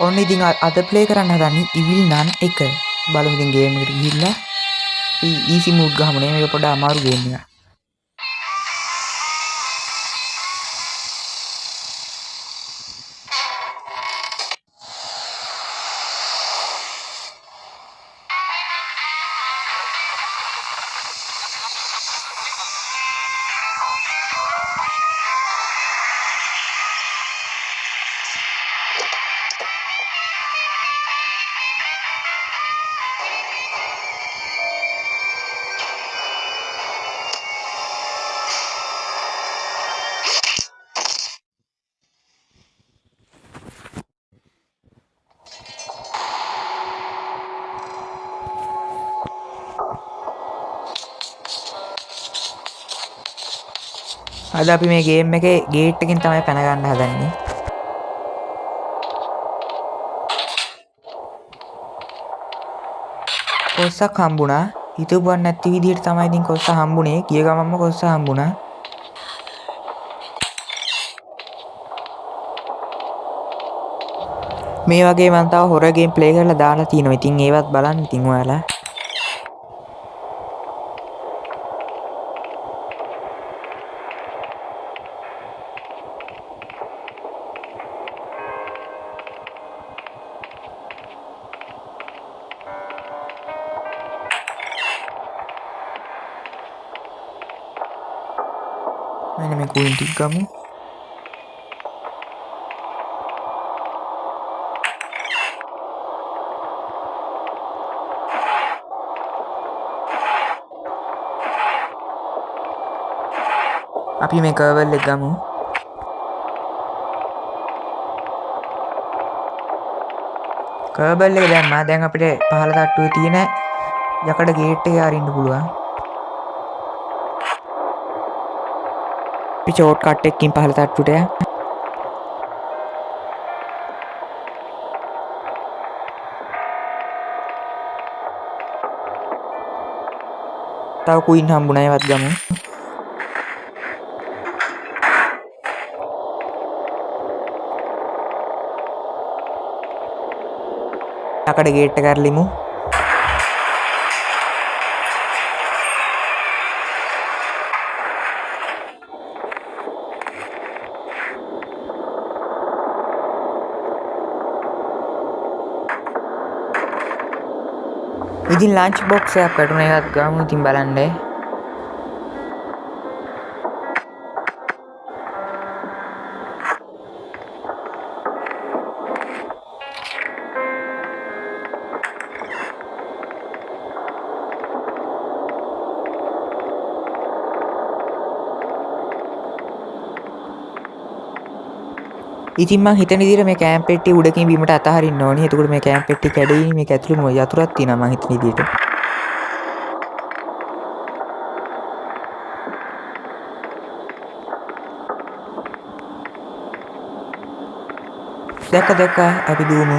ඔන්න ඉතින් අද ප්ලේ කරන්න හදන්නේ ඉවිල් නන් එක. බලමු ඉතින් ගේම් එකට ගිහිල්ලා. ඊසි මූඩ් ගහමු නේ, මේක පොඩ්ඩක් අමාරු ගේම් එකක්. අද අපි මේ ගේම් එකේ ගේට් එකකින් තමයි පැන ගන්න හදන්නේ. කොස්සක් හම්බුණා. හිතුවත් නැති විදිහට තමයි ඉතින් කොස්ස හම්බුනේ. ගිය ගමන්ම කොස්ස හම්බුණා. මේ වගේ මම තව හොරර් ගේම් ප්ලේ කරලා දාලා තියෙනවා. ඉතින් ඒවත් බලන්න ඉතින් ඔයාලා. මෙන්න මේ කෝයින් ටික ගමු. අපි මේ කර්වල් එක ගමු. කර්වල් එක දැම්මා. දැන් අපිට පහළ තට්ටුවේ තියෙන යකඩ ගේට් එකේ අරින්න පුළුවන්. අපි ෂෝට් කට් එකකින් පහළ තට්ටුවට යන්න. තව කුයින් හම්බුණා, ඒවත් ගමු. යකඩ ගේට් එක අරලිමු. ඉතින් ලන්ච් බොක්ස් එකක් වැටුණා, ඒවත් ගමු ඉතින් බලන්න. ඉතින් මං හිතන විදිහට මේ කැම්ප් පෙට්ටිය උඩකින් බිමට අතහරින්න ඕනේ. එතකොට මේ කැම්ප් පෙට්ටිය කැඩෙයි. මේක ඇතුළේම යතුරක් තියෙනවා මං හිතන විදිහට. දැක්ක අපි දුවමු.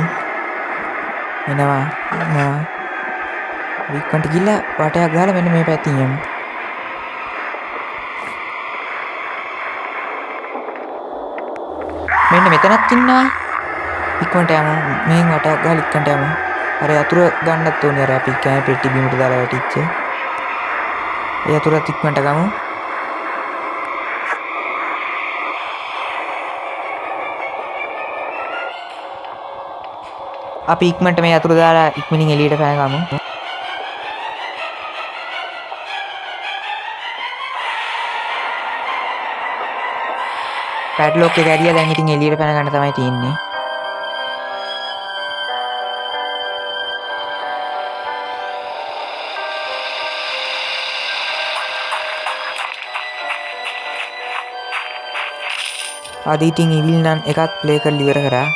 එනවා. වික්කන්ට ගිහලා වටයක් ගහලා මෙන්න මේ පැත්තෙන් යමු. මෙන්න මෙතනක් ඉන්නවා. ඉක්මනට යමු. මෙහෙන් වටයක් ගහලා ඉක්මනට යමු. අර යතුර ගන්නත් ඕනේ. අර අපි කැම්ප් පෙට්ටිය බිමට දාලා වැටිච්ච. ඒ යතුරත් ඉක්මනට ගමු. අපි ඉක්මනට මේ යතුර දාලා ඉක්මනින් එළියට පැන ගමු. පැඩ්ලොක් එක ඇරියා. දැන් ඉතින් එළියට පැන ගන්න තමයි තියෙන්නේ. අද ඉතින් ඉවිල් නන් එකත් ප්ලේ කරලා ඉවර කරා.